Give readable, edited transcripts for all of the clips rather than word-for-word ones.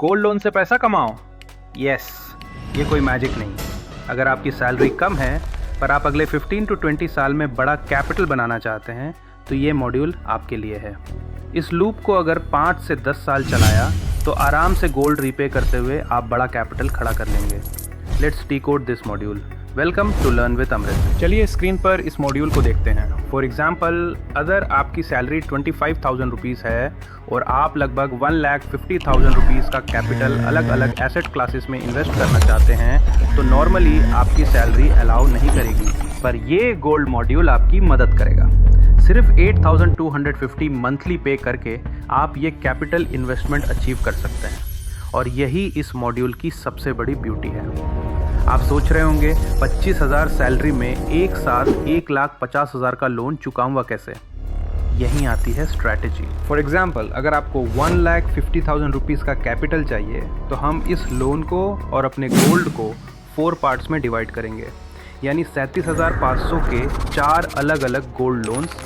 Gold loan से पैसा कमाओ। यस, ये कोई मैजिक नहीं। अगर आपकी सैलरी कम है पर आप अगले 15 to 20 साल में बड़ा कैपिटल बनाना चाहते हैं तो ये मॉड्यूल आपके लिए है। इस लूप को अगर 5 से 10 साल चलाया तो आराम से गोल्ड रीपे करते हुए आप बड़ा कैपिटल खड़ा कर लेंगे। Let's decode this module. Welcome to learn with Amrit. चलिए स्क्रीन पर इस मॉड्यूल को देखते हैं। फॉर एग्जाम्पल, अगर आपकी सैलरी 25,000 रुपीज़ है और आप लगभग 1,50,000 रुपीज़ का कैपिटल अलग अलग एसेट क्लासेस में इन्वेस्ट करना चाहते हैं तो नॉर्मली आपकी सैलरी अलाउ नहीं करेगी, पर ये गोल्ड मॉड्यूल आपकी मदद करेगा। सिर्फ 8,250 मंथली पे करके आप ये कैपिटल इन्वेस्टमेंट अचीव कर सकते हैं और यही इस मॉड्यूल की सबसे बड़ी ब्यूटी है। आप सोच रहे होंगे 25,000 सैलरी में एक साथ 1,50,000 का लोन चुकाऊंगा कैसे? यहीं आती है स्ट्रैटेजी। फॉर एग्जाम्पल, अगर आपको 1,50,000 रुपीज़ का कैपिटल चाहिए तो हम इस लोन को और अपने गोल्ड को 4 पार्ट्स में डिवाइड करेंगे, यानी 37,500 के 4 अलग अलग गोल्ड लोन्स,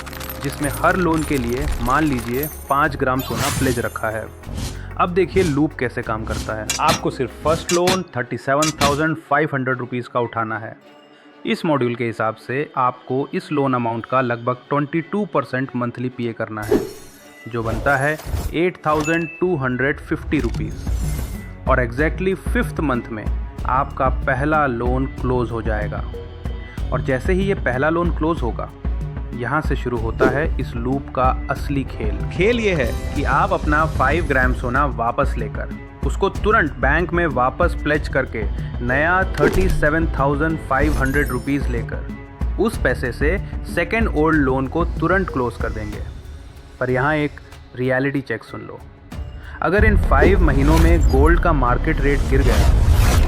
जिसमें हर लोन के लिए मान लीजिए 5 ग्राम सोना प्लेज रखा है। अब देखिए लूप कैसे काम करता है। आपको सिर्फ फर्स्ट लोन 37,500 रुपीज़ का उठाना है। इस मॉड्यूल के हिसाब से आपको इस लोन अमाउंट का लगभग 22% मंथली पे करना है, जो बनता है 8,250 रुपीज़। और एग्जैक्टली 5th मंथ में आपका पहला लोन क्लोज हो जाएगा। और जैसे ही ये पहला लोन क्लोज होगा, यहाँ से शुरू होता है इस लूप का असली खेल ये है कि आप अपना 5 ग्राम सोना वापस लेकर उसको तुरंत बैंक में वापस प्लेज करके नया 37,500 रुपीज़ लेकर उस पैसे से सेकेंड ओल्ड लोन को तुरंत क्लोज कर देंगे। पर यहाँ एक रियलिटी चेक सुन लो। अगर इन 5 महीनों में गोल्ड का मार्केट रेट गिर गया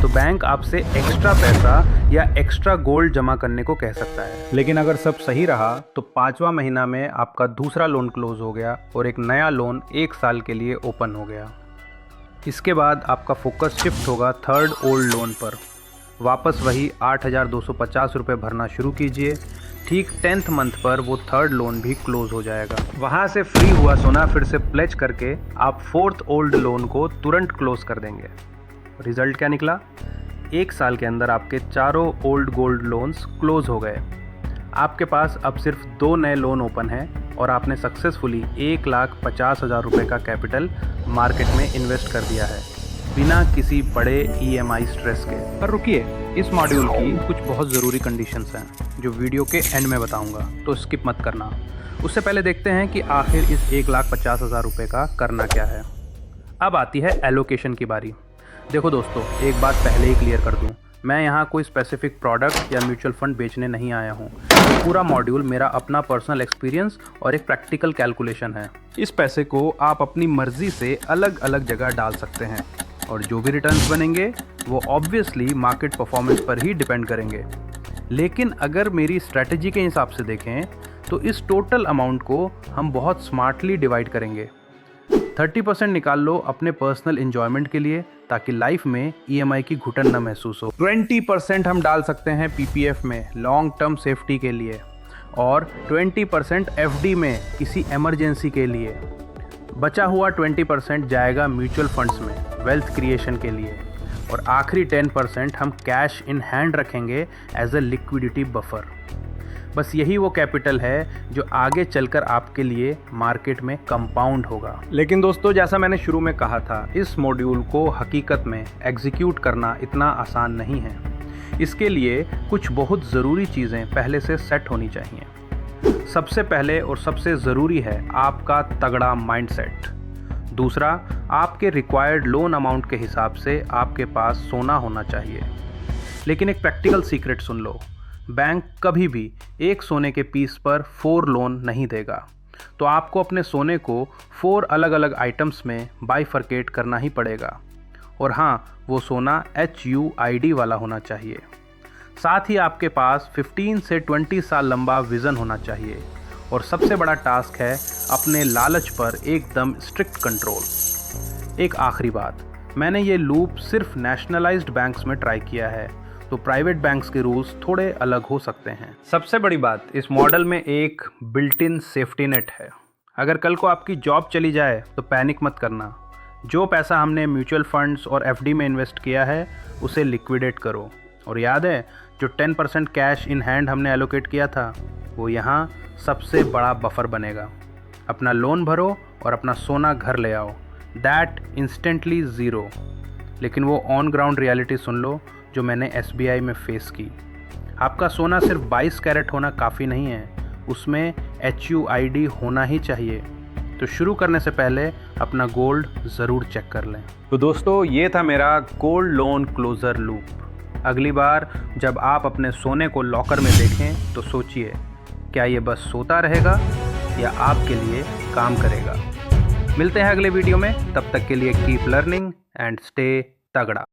तो बैंक आपसे एक्स्ट्रा पैसा या एक्स्ट्रा गोल्ड जमा करने को कह सकता है। लेकिन अगर सब सही रहा तो 5वां महीना में आपका दूसरा लोन क्लोज हो गया और एक नया लोन 1 साल के लिए ओपन हो गया। इसके बाद आपका फोकस शिफ्ट होगा थर्ड ओल्ड लोन पर। वापस वही 8,250 रुपये भरना शुरू कीजिए। ठीक 10th मंथ पर वो थर्ड लोन भी क्लोज हो जाएगा। वहाँ से फ्री हुआ सोना फिर से प्लेज करके आप 4th ओल्ड लोन को तुरंत क्लोज कर देंगे। रिजल्ट क्या निकला? 1 साल के अंदर आपके चारों ओल्ड गोल्ड लोन्स क्लोज हो गए। आपके पास अब सिर्फ 2 नए लोन ओपन हैं और आपने सक्सेसफुली 1,50,000 रुपये का कैपिटल मार्केट में इन्वेस्ट कर दिया है, बिना किसी बड़े EMI स्ट्रेस के। पर रुकिए, इस मॉड्यूल की कुछ बहुत ज़रूरी कंडीशंस हैं जो वीडियो के एंड में बताऊंगा, तो स्किप मत करना। उससे पहले देखते हैं कि आखिर इस 1,50,000 रुपये का करना क्या है। अब आती है एलोकेशन की बारी। देखो दोस्तों, एक बात पहले ही क्लियर कर दूं, मैं यहाँ कोई स्पेसिफिक प्रोडक्ट या म्यूचुअल फंड बेचने नहीं आया हूँ। पूरा मॉड्यूल मेरा अपना पर्सनल एक्सपीरियंस और एक प्रैक्टिकल कैलकुलेशन है। इस पैसे को आप अपनी मर्जी से अलग अलग जगह डाल सकते हैं और जो भी रिटर्न्स बनेंगे वो ऑब्वियसली मार्केट परफॉर्मेंस पर ही डिपेंड करेंगे। लेकिन अगर मेरी स्ट्रैटेजी के हिसाब से देखें तो इस टोटल अमाउंट को हम बहुत स्मार्टली डिवाइड करेंगे। 30% निकाल लो अपने पर्सनल एंजॉयमेंट के लिए, ताकि लाइफ में EMI की घुटन न महसूस हो। 20% हम डाल सकते हैं PPF में लॉन्ग टर्म सेफ्टी के लिए, और 20% FD में किसी इमरजेंसी के लिए। बचा हुआ 20% जाएगा म्यूचुअल फंड्स में वेल्थ क्रिएशन के लिए, और आखिरी 10% हम कैश इन हैंड रखेंगे एज अ लिक्विडिटी बफर। बस यही वो कैपिटल है जो आगे चलकर आपके लिए मार्केट में कंपाउंड होगा। लेकिन दोस्तों, जैसा मैंने शुरू में कहा था, इस मॉड्यूल को हकीकत में एग्जीक्यूट करना इतना आसान नहीं है। इसके लिए कुछ बहुत ज़रूरी चीज़ें पहले से सेट होनी चाहिए। सबसे पहले और सबसे ज़रूरी है आपका तगड़ा माइंडसेट। दूसरा, आपके रिक्वायर्ड लोन अमाउंट के हिसाब से आपके पास सोना होना चाहिए। लेकिन एक प्रैक्टिकल सीक्रेट सुन लो, बैंक कभी भी एक सोने के पीस पर 4 लोन नहीं देगा, तो आपको अपने सोने को 4 अलग अलग आइटम्स में बाइफरकेट करना ही पड़ेगा। और हाँ, वो सोना HUID वाला होना चाहिए। साथ ही आपके पास 15 से 20 साल लंबा विज़न होना चाहिए। और सबसे बड़ा टास्क है अपने लालच पर एकदम स्ट्रिक्ट कंट्रोल। एक आखिरी बात, मैंने ये लूप सिर्फ नेशनलाइज्ड बैंक्स में ट्राई किया है, तो प्राइवेट बैंक्स के रूल्स थोड़े अलग हो सकते हैं। सबसे बड़ी बात, इस मॉडल में एक बिल्ट इन सेफ्टी नेट है। अगर कल को आपकी जॉब चली जाए तो पैनिक मत करना। जो पैसा हमने म्यूचुअल फंड्स और एफडी में इन्वेस्ट किया है उसे लिक्विडेट करो। और याद है, जो 10% कैश इन हैंड हमने एलोकेट किया था वो यहाँ सबसे बड़ा बफर बनेगा। अपना लोन भरो और अपना सोना घर ले आओ। That instantly zero. लेकिन वो ऑन ग्राउंड रियलिटी सुन लो जो मैंने SBI में फेस की। आपका सोना सिर्फ 22 कैरेट होना काफ़ी नहीं है, उसमें HUID होना ही चाहिए। तो शुरू करने से पहले अपना गोल्ड ज़रूर चेक कर लें। तो दोस्तों, ये था मेरा गोल्ड लोन क्लोज़र लूप। अगली बार जब आप अपने सोने को लॉकर में देखें तो सोचिए, क्या ये बस सोता रहेगा या आपके लिए काम करेगा। मिलते हैं अगले वीडियो में, तब तक के लिए कीप लर्निंग एंड स्टे तगड़ा।